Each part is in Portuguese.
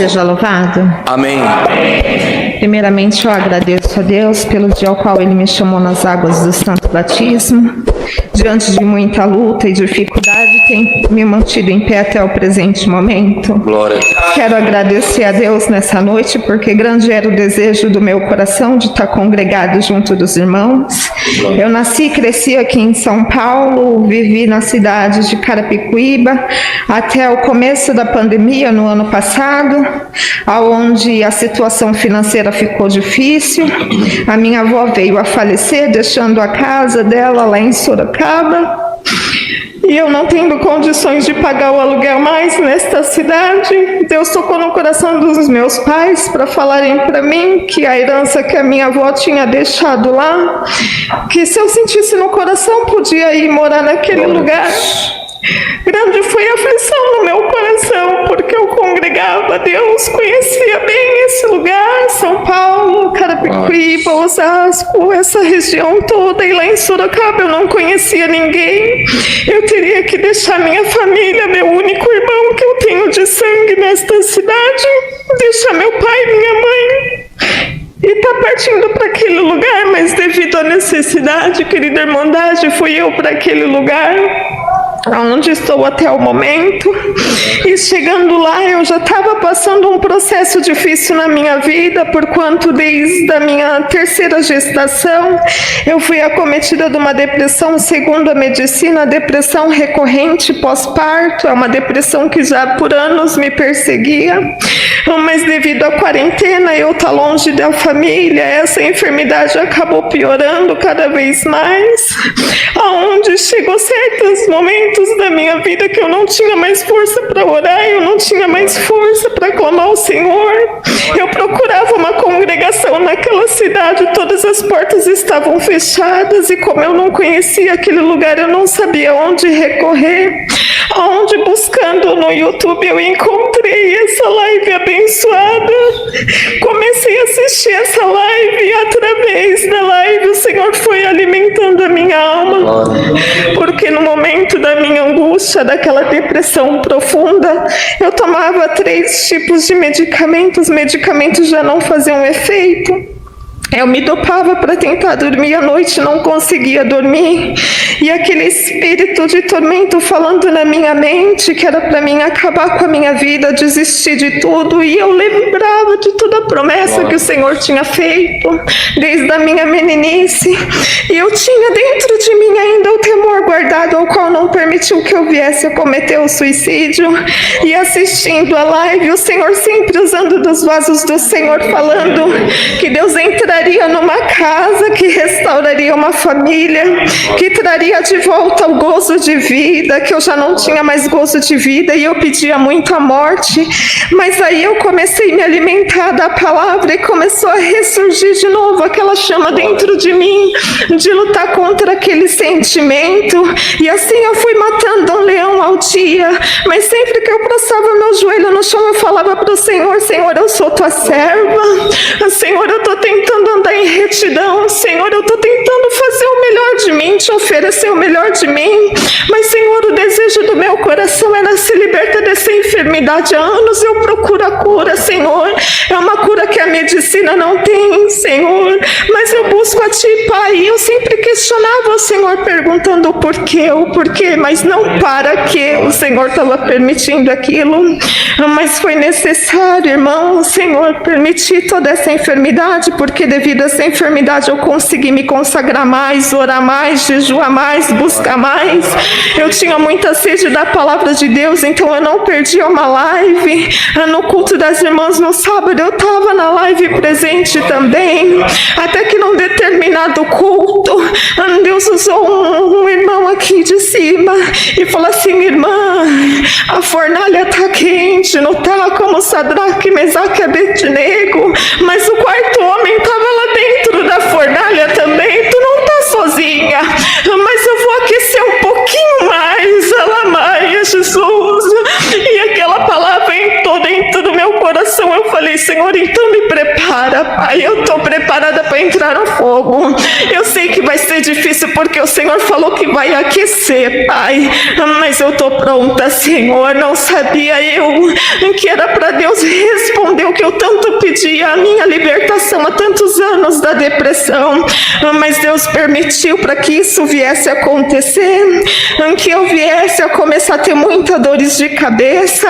Seja louvado. Amém. Primeiramente, eu agradeço a Deus pelo dia ao qual Ele me chamou nas águas do Santo Batismo. Diante de muita luta e dificuldade, tem me mantido em pé até o presente momento. Glória a Deus. Quero agradecer a Deus nessa noite, porque grande era o desejo do meu coração de estar congregado junto dos irmãos. Eu nasci e cresci aqui em São Paulo, vivi na cidade de Carapicuíba até o começo da pandemia no ano passado, onde a situação financeira ficou difícil. A minha avó veio a falecer, deixando a casa dela lá em Sorocaba. E eu não tendo condições de pagar o aluguel mais nesta cidade, Deus tocou no coração dos meus pais para falarem para mim que a herança que a minha avó tinha deixado lá, que se eu sentisse no coração, podia ir morar naquele lugar. Grande foi a aflição no meu coração, porque eu congregava a Deus, conhecia bem esse lugar, São Paulo, Carapicuíba, Osasco, essa região toda, e lá em Sorocaba eu não conhecia ninguém. Eu teria que deixar minha família, meu único irmão que eu tenho de sangue nesta cidade, deixar meu pai e minha mãe. E tá partindo para aquele lugar, mas devido à necessidade, querida Irmandade, fui eu para aquele lugar onde estou até o momento. E chegando lá, eu já estava passando um processo difícil na minha vida, porquanto desde a minha terceira gestação eu fui acometida de uma depressão, segundo a medicina, depressão recorrente pós-parto. É uma depressão que já por anos me perseguia, mas devido à quarentena, eu estar longe da família, essa enfermidade acabou piorando cada vez mais, aonde chegou certos momentos da minha vida que eu não tinha mais força para orar, eu não tinha mais força para clamar ao Senhor. Eu procurava uma congregação naquela cidade, todas as portas estavam fechadas, e como eu não conhecia aquele lugar, eu não sabia onde recorrer. Onde, buscando no YouTube, eu encontrei essa live abençoada. Comecei a assistir essa live, e através da live o Senhor foi alimentando a minha alma, porque no momento da minha angústia, daquela depressão profunda, eu tomava 3 tipos de medicamentos. Os medicamentos já não faziam efeito. Eu me dopava para tentar dormir à noite, não conseguia dormir. E aquele espírito de tormento falando na minha mente que era para mim acabar com a minha vida, desistir de tudo. E eu lembrava de toda a promessa que o Senhor tinha feito, desde a minha meninice. E eu tinha dentro de mim ainda o temor guardado, ao qual não permitiu que eu viesse a cometer o suicídio. E assistindo a live, o Senhor sempre usando dos vasos do Senhor, falando que Deus entraria numa casa, que restauraria uma família, que traria de volta o gozo de vida, que eu já não tinha mais gozo de vida e eu pedia muito a morte. Mas aí eu comecei a me alimentar da palavra e começou a ressurgir de novo aquela chama dentro de mim, de lutar contra aquele sentimento. E assim eu fui matando um leão ao dia, mas sempre que eu passava meu joelho no chão, eu falava para o Senhor: Senhor, eu sou tua serva, Senhor, eu estou tentando andar em retidão, Senhor, eu estou tentando fazer o melhor de mim, te oferecer o melhor de mim, mas Senhor, o desejo do meu coração era se libertar dessa enfermidade. Há anos eu procuro a cura, Senhor, é uma cura que a medicina não tem, Senhor, mas eu busco a Ti, Pai. E eu sempre questionava o Senhor, perguntando o porquê, mas não para que o Senhor estava permitindo aquilo. Mas foi necessário, irmão, o Senhor permitir toda essa enfermidade, porque devido a essa enfermidade eu consegui me consagrar mais, orar mais, jejuar mais, buscar mais. Eu tinha muita sede da palavra de Deus, então eu não perdia uma live. No culto das irmãs no sábado eu estava na live presente também, até que num determinado culto Deus usou um irmão aqui de cima e falou assim: irmã, a fornalha está quente, não está como Sadraque, Mesaque e Abednego, mas o quarto homem estava lá dentro da fornalha também. Tu não está sozinha, mas eu vou aquecer um pouquinho mais. Alamaia, Jesus. E aquela palavra entrou dentro do meu coração. Eu falei: Senhor, Senhor, então me prepara, Pai. Eu estou preparada para entrar no fogo. Eu sei que vai ser difícil porque o Senhor falou que vai aquecer, Pai. Mas eu estou pronta, Senhor. Não sabia eu que era para Deus responder o que eu tanto pedia, a minha libertação há tantos anos da depressão. Mas Deus permitiu para que isso viesse a acontecer, que eu viesse a começar a ter muitas dores de cabeça,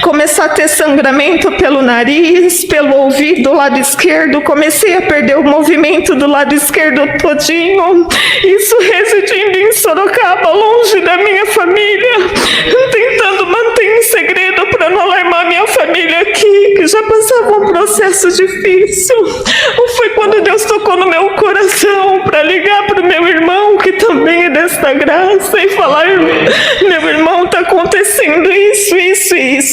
começar a ter sangramento pelo nariz, pelo ouvido do lado esquerdo, comecei a perder o movimento do lado esquerdo todinho, isso residindo em Sorocaba, longe da minha família, tentando manter em segredo para não alarmar minha família aqui, que já passava um processo difícil. Foi quando Deus tocou no meu coração para ligar para o meu irmão, que também é desta graça, e falar: meu irmão, está acontecendo isso.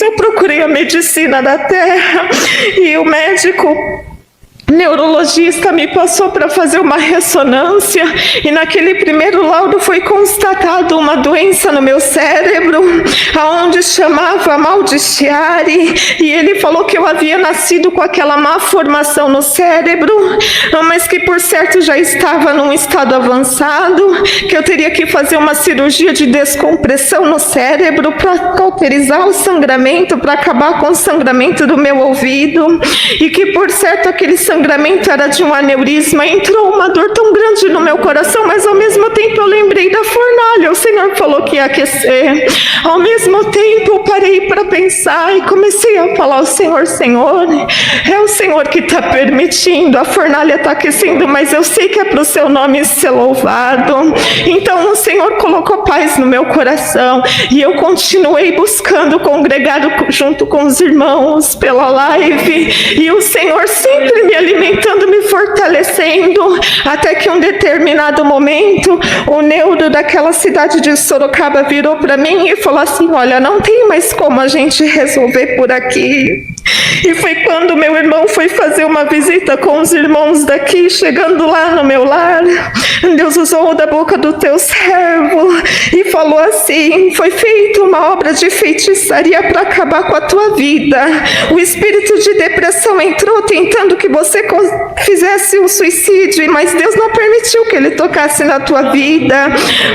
Eu procurei a medicina da terra e o médico neurologista me passou para fazer uma ressonância, e naquele primeiro laudo foi constatado uma doença no meu cérebro, aonde chamava mal de Chiari, e ele falou que eu havia nascido com aquela má formação no cérebro, mas que por certo já estava num estado avançado, que eu teria que fazer uma cirurgia de descompressão no cérebro para cauterizar o sangramento, para acabar com o sangramento do meu ouvido, e que por certo aquele sangramento era de um aneurisma. Entrou uma dor tão grande no meu coração, mas ao mesmo tempo eu lembrei da fornalha, o Senhor falou que ia aquecer. Ao mesmo tempo eu parei para pensar e comecei a falar ao Senhor: Senhor, é o Senhor que está permitindo, a fornalha está aquecendo, mas eu sei que é para o seu nome ser louvado. Então o Senhor colocou paz no meu coração, e eu continuei buscando, congregado junto com os irmãos pela live, e o Senhor sempre me alimentando, me fortalecendo, até que um determinado momento o neuro daquela cidade de Sorocaba virou para mim e falou assim: olha, não tem mais como a gente resolver por aqui. E foi quando meu irmão foi fazer uma visita com os irmãos daqui, chegando lá no meu lar, Deus usou da boca do teu servo e falou assim: foi feita uma obra de feitiçaria para acabar com a tua vida. O espírito de depressão entrou tentando que você fizesse o suicídio, mas Deus não permitiu que ele tocasse na tua vida.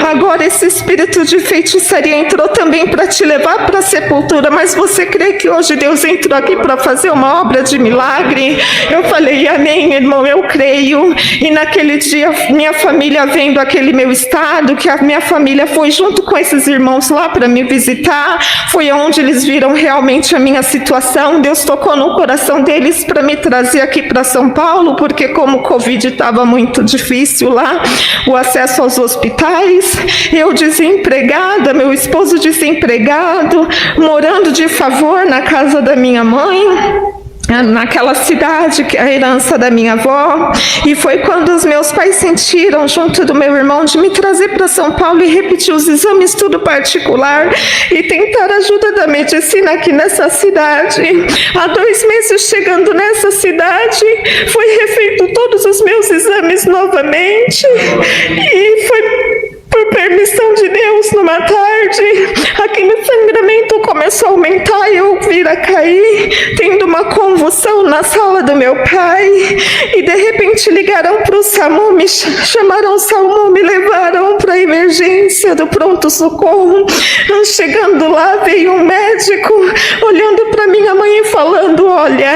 Agora esse espírito de feitiçaria entrou também para te levar para a sepultura, mas você crê que hoje Deus entrou aqui para fazer uma obra de milagre? Eu falei: amém, irmão, eu creio. E naquele dia minha família, vendo aquele meu estado, que a minha família foi junto com esses irmãos lá para me visitar, foi onde eles viram realmente a minha situação. Deus tocou no coração deles para me trazer aqui para São Paulo, porque como o Covid estava muito difícil lá, o acesso aos hospitais, eu desempregada, meu esposo desempregado, morando de favor na casa da minha mãe, naquela cidade, que é a herança da minha avó. E foi quando os meus pais sentiram, junto do meu irmão, de me trazer para São Paulo e repetir os exames tudo particular e tentar a ajuda da medicina aqui nessa cidade. Há 2 meses chegando nessa cidade, foi refeito todos os meus exames novamente, e foi por permissão de Deus, numa tarde, aquele sangramento começou a aumentar e eu vir a cair, tendo uma convulsão na sala do meu pai, e de repente ligaram para o SAMU, me chamaram o SAMU, me levaram para a emergência do pronto-socorro. Chegando lá, veio um médico, olhando para minha mãe e falando: olha,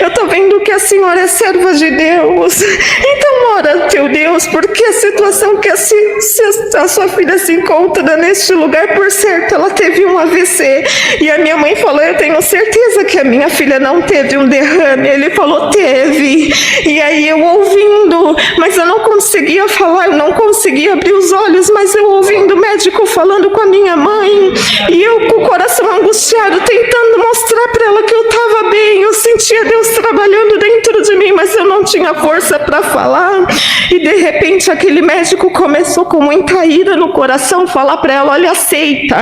eu estou vendo que a senhora é serva de Deus, então ora teu Deus, porque a situação que a sua filha se encontra neste lugar, por certo, ela teve um AVC. E a minha mãe falou: eu tenho certeza que a minha filha não teve um derrame. Ele falou: teve. E aí eu ouvindo, mas eu não conseguia falar, eu não conseguia abrir os olhos, mas eu ouvindo o médico falando com a minha mãe, e eu com o coração angustiado, tentando mostrar para ela que eu estava bem. Eu sentia Deus trabalhando dentro de mim, mas eu não tinha força para falar. E de repente aquele médico começou com muita ira no coração falar para ela: olha, aceita,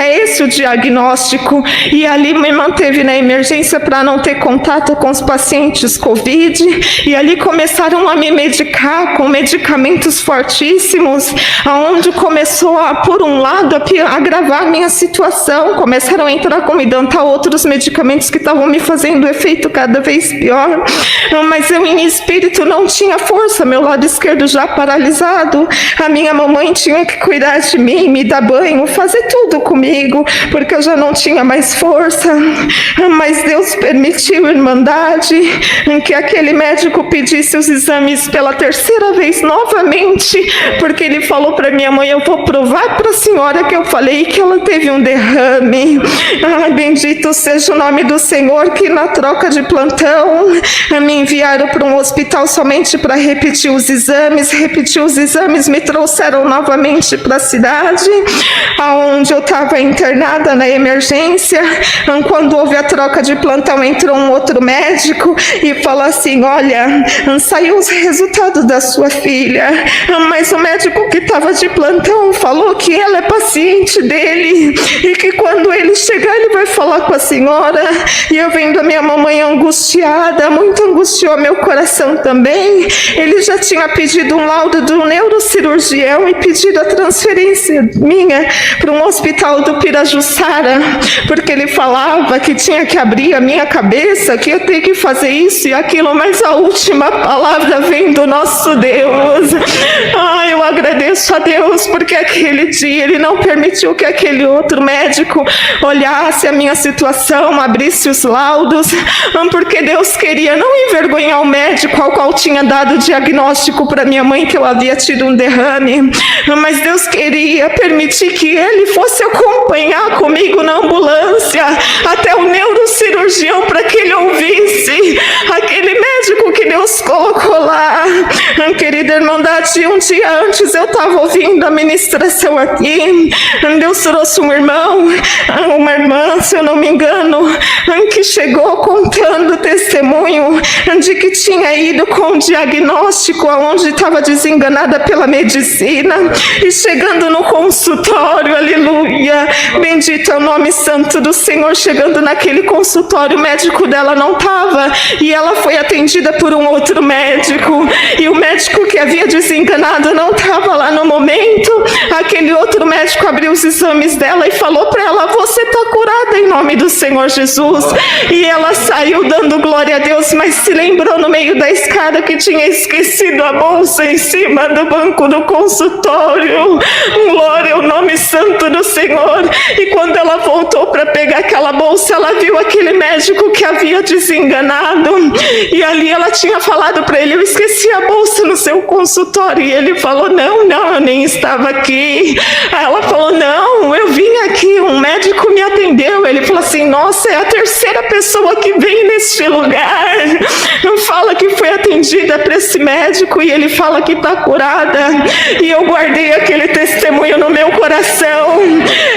é esse o diagnóstico. E ali me manteve na emergência para não ter contato com os pacientes Covid, e ali começaram a me medicar com medicamentos fortíssimos, aonde começou a, por um lado, a agravar a minha situação. Começaram a entrar com Midanta, outros medicamentos que estavam me fazendo efeito cada vez pior, mas eu em espírito não tinha força, meu lado esquerdo já paralisado. A minha mamãe tinha que cuidar de mim, me dar banho, fazer tudo comigo, porque eu já não tinha mais força. Mas Deus permitiu, Irmandade, que aquele médico pedisse os exames pela terceira vez novamente, porque ele falou para minha mãe: eu vou provar para a senhora que eu falei que ela teve um derrame. Ai, bendito seja o nome do Senhor, que na troca de plantão me enviaram para um hospital somente para repetir os exames. Me trouxeram novamente para a cidade, aonde eu estava internada na emergência. Quando houve a troca de plantão, entrou um outro médico e falou assim: olha, saiu os resultados da sua filha, mas o médico que estava de plantão falou que ela é paciente dele e que quando ele chegar ele vai falar com a senhora. E eu vendo a minha mamãe angustiada, muito angustiou meu coração também. Ele já tinha pedido um laudo do neurocirurgião e pedido a transferência minha para um hospital do Pirajussara, porque ele falava que tinha que abrir a minha cabeça, que eu tenho que fazer isso e aquilo, mas a última palavra vem do nosso Deus. Eu agradeço a Deus, porque aquele dia Ele não permitiu que aquele outro médico olhasse a minha situação, abrisse os laudos, porque Deus queria não envergonhar o médico ao qual tinha dado o diagnóstico para minha mãe que eu havia tido um derrame, mas Deus queria permitir que ele fosse acompanhar comigo na ambulância até o neurocirurgião, para que ele ouvisse aquele médico que Deus colocou lá. Querida Irmandade, um dia antes eu estava ouvindo a ministração aqui. Deus trouxe um irmão, uma irmã, se eu não me engano, que chegou contando testemunho de que tinha ido com um diagnóstico onde estava desenganada pela medicina, e chegando no consultório, aleluia, bendito é o nome santo do Senhor, chegando naquele consultório, o médico dela não estava, e ela foi atendida por um outro médico, e o médico que havia desenganado não estava lá no momento. Aquele outro médico abriu os exames dela e falou para ela: você está curada em nome do Senhor Jesus. E ela saiu dando glória a Deus, mas se lembrou no meio da escada que tinha esquecido a bolsa em cima do banco do consultório. Glória ao nome santo do Senhor. E quando ela voltou para pegar aquela bolsa, ela viu aquele médico que havia desenganado, e ali ela tinha falado para ele: eu esqueci a bolsa no seu consultório. E ele falou: não, eu nem estava aqui. Aí ela falou: não, eu vim aqui, um médico me atendeu. Ele falou assim: nossa, é a terceira pessoa que vem neste lugar, fala que foi atendida para esse médico, e ele fala que está curada. E eu guardei aquele testemunho no meu coração,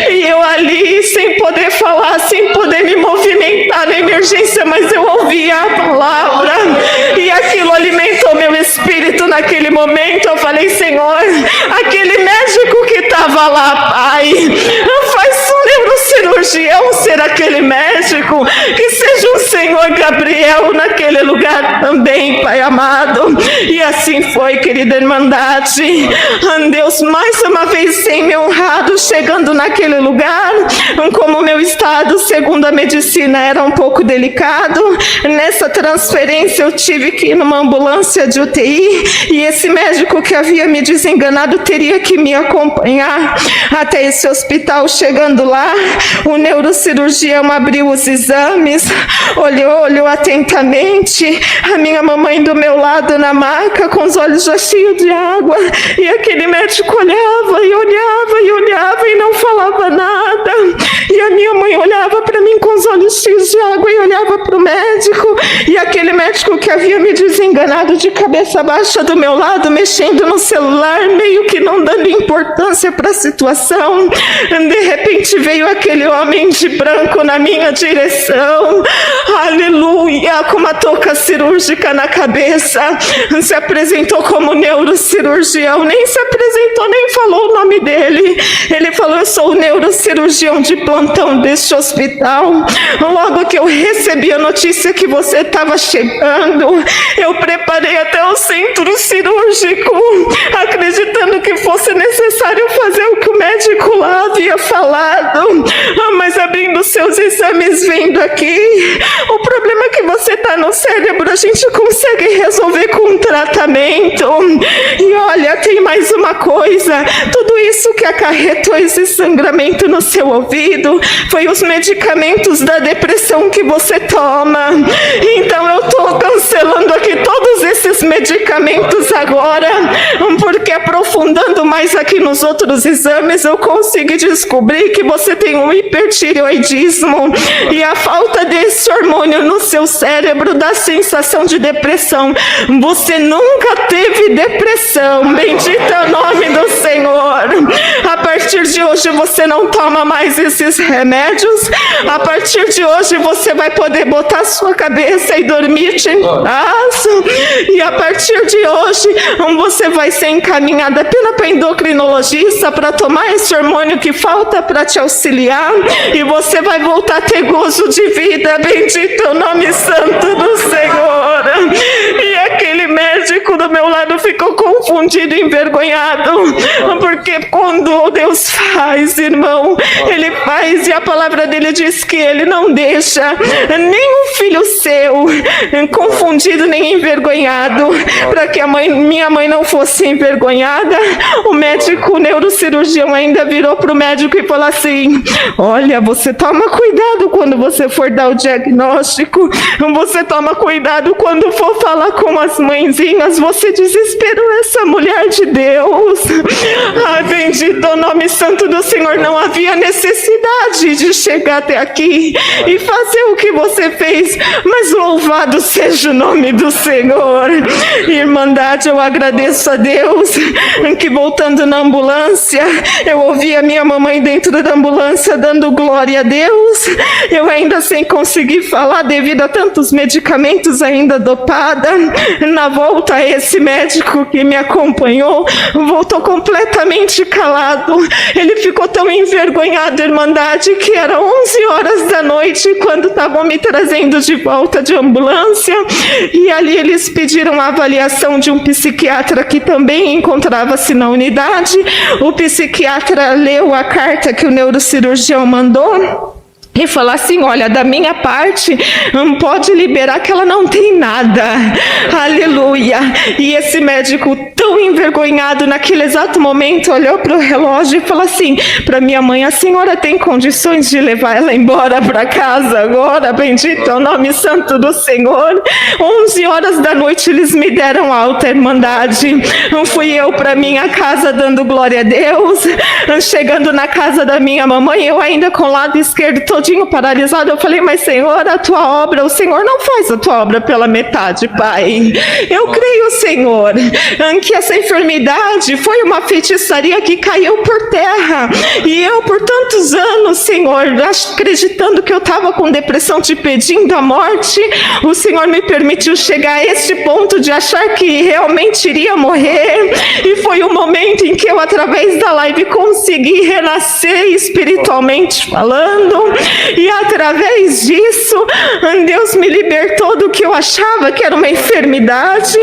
e eu ali, sem poder falar, sem poder me movimentar na emergência, mas eu ouvia a palavra, e aquilo alimentou meu espírito naquele momento. Eu falei: Senhor, aquele médico que estava lá, Pai, faz um neurocirurgião ser aquele médico, que seja o Senhor Gabriel naquele lugar também, Pai amado. E assim foi, querida Irmandade. Deus mais uma vez tem me honrado, chegando naquele lugar, como o meu estado, segundo a medicina, era um pouco delicado. Nessa transferência eu tive que ir numa ambulância de UTI, e esse médico que havia me desenganado teria que me acompanhar até esse hospital. Chegando lá, o neurocirurgião abriu os exames, olhou atentamente, a minha mamãe do meu lado na maca, com os olhos já cheios de água, e aquele médico olhava e não falava nada, e a minha mãe olhava para mim com os olhos cheios de água e olhava para o médico, e aquele médico que havia me desenganado de cabeça baixa do meu lado, mexendo no celular, meio que não dando importância para a situação. De repente veio aquele homem de branco na minha direção, aleluia, com uma touca cirúrgica na cabeça, se apresentou como neurocirurgião, nem se apresentou, nem falou o nome dele. Ele falou: eu sou o neurocirurgião de plantão deste hospital. Logo que eu recebi a notícia que você estava chegando, eu preparei até o centro cirúrgico, acreditando que fosse necessário fazer o que o médico lá havia falado. Mas abrindo seus exames, vendo aqui, o problema é que você está no cérebro, a gente consegue resolver com um tratamento. E olha, tem mais uma coisa, tudo isso que acarretou esse sangramento no seu ouvido foi os medicamentos da depressão que você toma. Então eu estou cancelando aqui todos esses medicamentos agora, porque aprofundando mais aqui nos outros exames, eu consegui descobrir que você tem um hipertireoidismo, e a falta desse hormônio no seu cérebro dá sensação de depressão. Você nunca teve depressão, bendito é o nome do Senhor. A partir de hoje você não toma mais esses remédios. A partir de hoje você vai poder botar sua cabeça e dormir em paz. E a partir de hoje você vai ser encaminhada apenas para endocrinologista para tomar esse hormônio que falta para te auxiliar, e você vai voltar a ter gozo de vida. Bendito é o nome santo do Senhor. E aquele médico do meu lado ficou confundido e envergonhado, porque quando Deus faz, irmão, Ele faz, e a palavra dele diz que Ele não deixa nenhum filho seu confundido nem envergonhado. Para que minha mãe não fosse envergonhada, o médico, o neurocirurgião, ainda virou para o médico e falou assim: olha, você toma cuidado quando você for dar o diagnóstico, você toma cuidado quando for falar com as mãezinhas, você desesperou essa mulher de Deus. Ai, bendito o nome santo do Senhor. Não havia necessidade de chegar até aqui e fazer o que você fez, mas louvado seja o nome do Senhor. Irmandade, eu agradeço a Deus que, voltando na ambulância, eu ouvi a minha mamãe dentro da ambulância dando glória a Deus. Eu ainda sem conseguir falar devido a tantos medicamentos, ainda dopada. Na volta, esse médico que me acompanhou voltou completamente calado. Ele ficou tão envergonhado, irmandade, que era 11 horas da noite quando estavam me trazendo de volta de ambulância, e ali eles pediram a avaliação de um psiquiatra que também encontrava-se na unidade. O psiquiatra leu a carta que o neurocirurgião mandou e falar assim: olha, da minha parte, pode liberar que ela não tem nada. Aleluia. E esse médico, tão envergonhado naquele exato momento, olhou para o relógio e falou assim para minha mãe: a senhora tem condições de levar ela embora para casa agora? Bendito é o nome santo do Senhor. 11 horas da noite eles me deram alta, irmandade. Fui eu para minha casa dando glória a Deus. Chegando na casa da minha mamãe, eu ainda com o lado esquerdo todinho paralisado, eu falei: mas Senhor, a tua obra, o Senhor não faz a tua obra pela metade, Pai. Eu creio, Senhor, que essa enfermidade foi uma feitiçaria que caiu por terra, e eu por tantos anos, Senhor, acreditando que eu estava com depressão, te pedindo a morte, o Senhor me permitiu chegar a este ponto de achar que realmente iria morrer, e foi o momento em que eu, através da live, consegui renascer espiritualmente falando. E através disso, Deus me libertou do que eu achava que era uma enfermidade,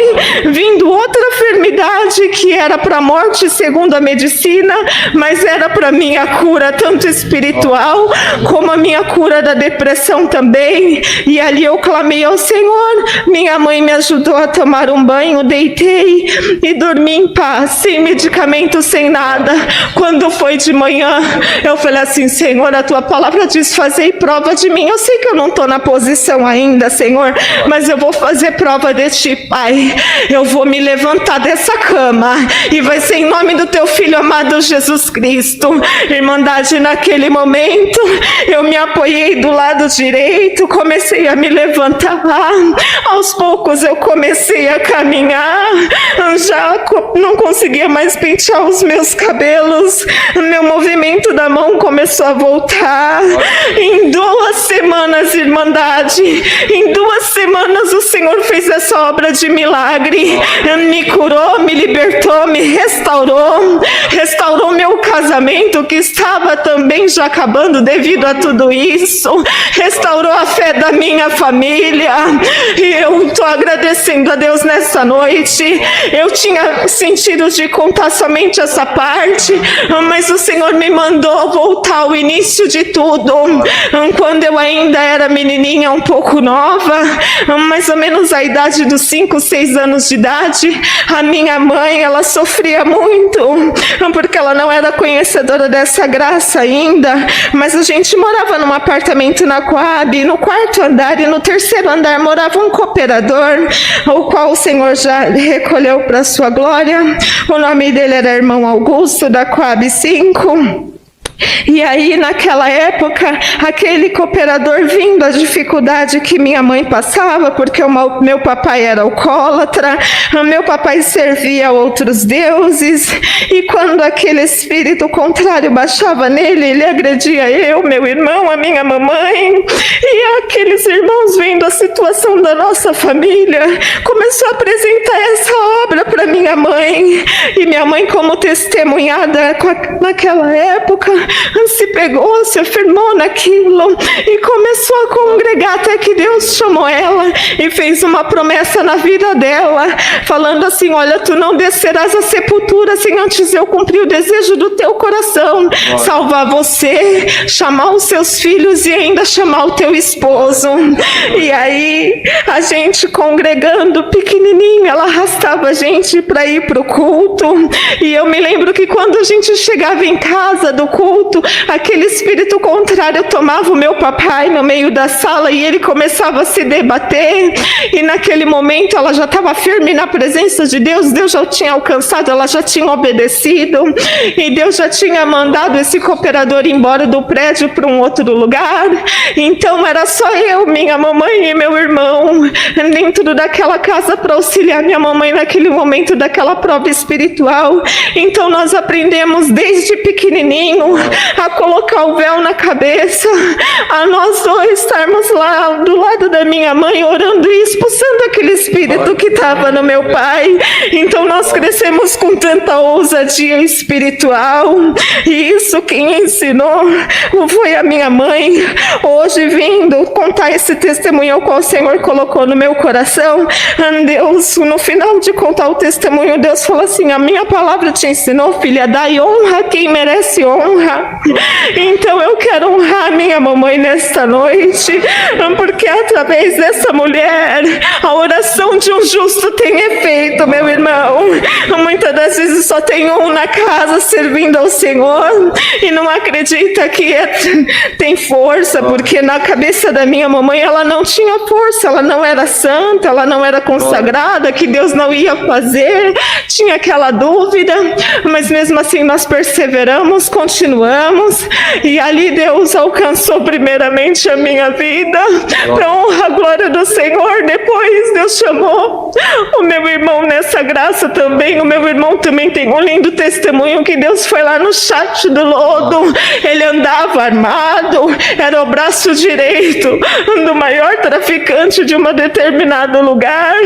vindo outra enfermidade que era para a morte segundo a medicina, mas era para minha cura, tanto espiritual como a minha cura da depressão também. E ali eu clamei ao Senhor, minha mãe me ajudou a tomar um banho, deitei e dormi em paz, sem medicamento, sem nada. Quando foi de manhã, eu falei assim: Senhor, a tua palavra diz: fazei prova de mim. Eu sei que eu não estou na posição ainda, Senhor, mas eu vou fazer prova de Ti, Pai. Eu vou me levantar dessa cama e vai ser em nome do Teu Filho amado Jesus Cristo. Irmandade, naquele momento eu me apoiei do lado direito, comecei a me levantar. Aos poucos eu comecei a caminhar, já não conseguia mais pentear os meus cabelos, meu movimento da mão começou a voltar. Em 2 semanas, Irmandade, em 2 semanas o Senhor fez essa obra de milagre, me curou, me libertou, me restaurou meu casamento que estava também já acabando devido a tudo isso, restaurou a fé da minha família, e eu estou agradecendo a Deus nessa noite. Eu tinha sentido de contar somente essa parte, mas o Senhor me mandou voltar ao início de tudo, quando eu ainda era menininha, um pouco nova, mais ou menos a idade dos 5, 6 anos de idade. A minha mãe, ela sofria muito, porque ela não era conhecedora dessa graça ainda, mas a gente morava num apartamento na Coab, no 4º andar, e no 3º andar morava um cooperador, o qual o Senhor já recolheu para a sua glória. O nome dele era Irmão Augusto, da Coab 5. E aí, naquela época, aquele cooperador, vindo a dificuldade que minha mãe passava, porque o meu papai era alcoólatra, o meu papai servia a outros deuses, e quando aquele espírito contrário baixava nele, ele agredia eu, meu irmão, a minha mamãe, e aqueles irmãos, vendo a situação da nossa família, começou a apresentar essa obra para minha mãe, e minha mãe, como testemunhada naquela época, se pegou, se afirmou naquilo e começou a congregar, até que Deus chamou ela e fez uma promessa na vida dela, falando assim: olha, tu não descerás à sepultura sem antes eu cumprir o desejo do teu coração, salvar você, chamar os seus filhos e ainda chamar o teu esposo. E aí a gente congregando pequenininho, ela arrastava a gente para ir para o culto, e eu me lembro que quando a gente chegava em casa do culto, aquele espírito contrário tomava o meu papai no meio da sala e ele começava a se debater, e naquele momento ela já estava firme na presença de Deus. Deus já tinha alcançado, ela já tinha obedecido, e Deus já tinha mandado esse cooperador embora do prédio para um outro lugar. Então era só eu, minha mamãe e meu irmão dentro daquela casa para auxiliar minha mamãe naquele momento daquela prova espiritual. Então nós aprendemos desde pequenininho a colocar o véu na cabeça, a nós dois estarmos lá do lado da minha mãe orando e expulsando aquele espírito que estava no meu pai. Então nós crescemos com tanta ousadia espiritual, e isso quem ensinou foi a minha mãe. Hoje, vindo contar esse testemunho ao qual o Senhor colocou no meu coração, Deus, no final de contar o testemunho, Deus falou assim: a minha palavra te ensinou, filha, dai honra a quem merece honra. Então eu quero honrar minha mamãe nesta noite, porque através dessa mulher a oração de um justo tem efeito, meu irmão. Muitas das vezes só tem um na casa servindo ao Senhor e não acredita que tem força, porque na cabeça da minha mamãe ela não tinha força, ela não era santa, ela não era consagrada, que Deus não ia fazer, tinha aquela dúvida, mas mesmo assim nós perseveramos, continuamos, e ali Deus alcançou primeiramente a minha vida, para honra a glória do Senhor. Depois Deus chamou o meu irmão nessa graça também. O meu irmão também tem um lindo testemunho, que Deus foi lá no chat do lodo, ele andava armado, era o braço direito do maior traficante de um determinado lugar,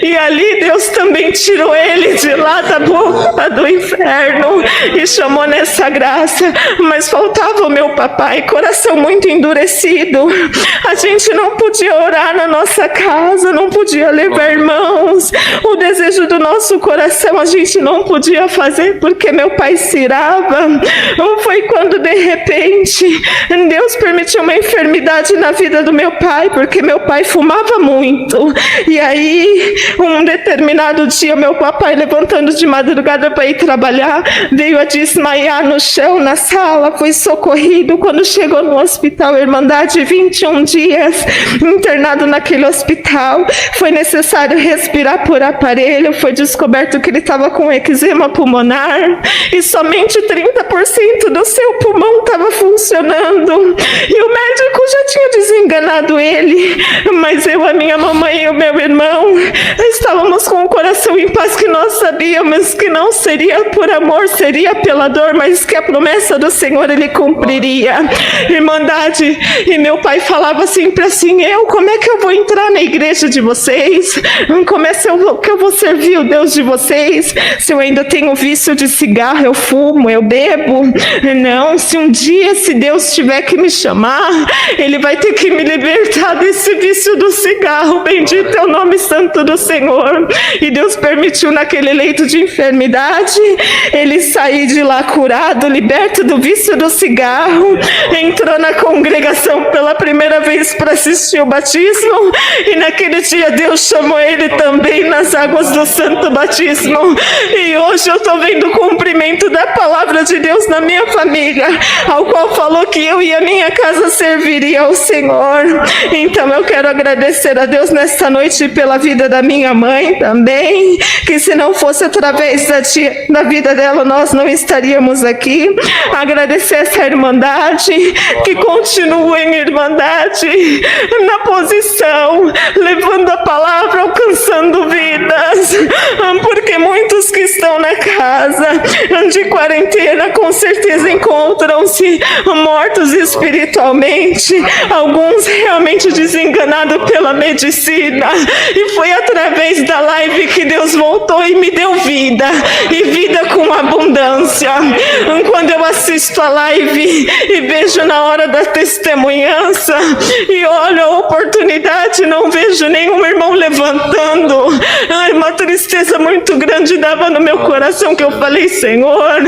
e ali Deus também tirou ele de lá da boca do inferno e chamou nessa graça. Mas faltava o meu papai, coração muito endurecido, a gente não podia orar na nossa casa, não podia levar irmãos, o desejo do nosso coração a gente não podia fazer porque meu pai se irava. Foi quando de repente Deus permitiu uma enfermidade na vida do meu pai, porque meu pai fumava muito. E aí, um determinado dia, meu papai, levantando de madrugada para ir trabalhar, veio a desmaiar no chão, na sala, foi socorrido. Quando chegou no hospital Irmandade, 21 dias internado naquele hospital, foi necessário respirar por aparelho, foi descoberto que ele estava com eczema pulmonar e somente 30% do seu pulmão estava funcionando. E o médico já tinha desenganado ele, mas eu, a minha mamãe e o meu irmão estávamos com o coração em paz, que nós sabíamos que não seria por amor, seria pela dor, mas que a promessa do Senhor ele cumpriria. Irmandade, e meu pai falava sempre assim: como é que eu vou entrar na igreja de vocês? Como é que eu vou servir o Deus de vocês? Se eu ainda tenho vício de cigarro, eu fumo, eu bebo? Não, se um dia, se Deus tiver que me chamar, Ele vai ter que me libertar desse vício do cigarro. Bendito é o nome santo do Senhor. E Deus permitiu naquele leito de enfermidade ele sair de lá curado, liberto do vício do cigarro, entrou na congregação pela primeira vez para assistir o batismo, e naquele dia Deus chamou ele também nas águas do santo batismo. E hoje eu estou vendo o cumprimento da palavra de Deus na minha família, ao qual falou que eu e a minha casa serviria ao Senhor. Então eu quero agradecer a Deus nesta noite pela vida da minha mãe também, que se não fosse através da vida dela, nós não estaríamos aqui. Agradecer essa irmandade, que continua em irmandade, na posição, levando a palavra, alcançando vidas, porque muitos que estão na casa de quarentena com certeza encontram-se mortos espiritualmente, alguns realmente desenganados pela medicina, e foi através da live que Deus voltou e me deu vida, e vida com abundância. Quando eu assisto a live e vejo na hora da testemunhança e olho a oportunidade, não vejo nenhum irmão levantando, uma tristeza muito grande dava no meu coração, que eu falei: Senhor,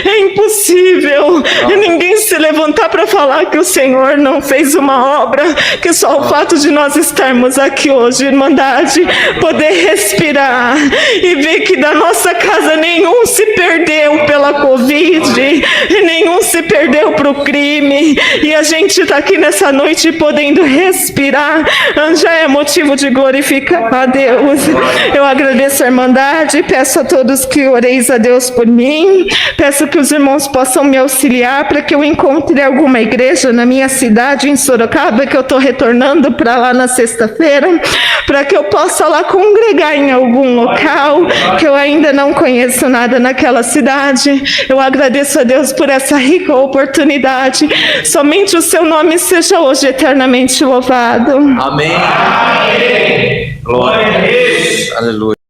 é impossível ninguém se levantar para falar que o Senhor não fez uma obra, que só o fato de nós estarmos aqui hoje, irmandade, poder respirar e ver que da nossa casa nenhum se perdeu pela Covid, nenhum se perdeu para o crime, e a gente está aqui nessa noite podendo respirar, já é motivo de glorificar a Deus. Eu agradeço a irmandade, peço a todos que oreis a Deus por mim, peço que os irmãos possam me auxiliar para que eu encontre alguma igreja na minha cidade, em Sorocaba, que eu estou retornando para lá na sexta-feira, para que eu possa lá congregar em algum local, que eu ainda não conheço nada naquela cidade. Eu agradeço a Deus por essa rica oportunidade. Somente o seu nome seja hoje eternamente louvado. Amém. Amém. Glória a Deus. Aleluia.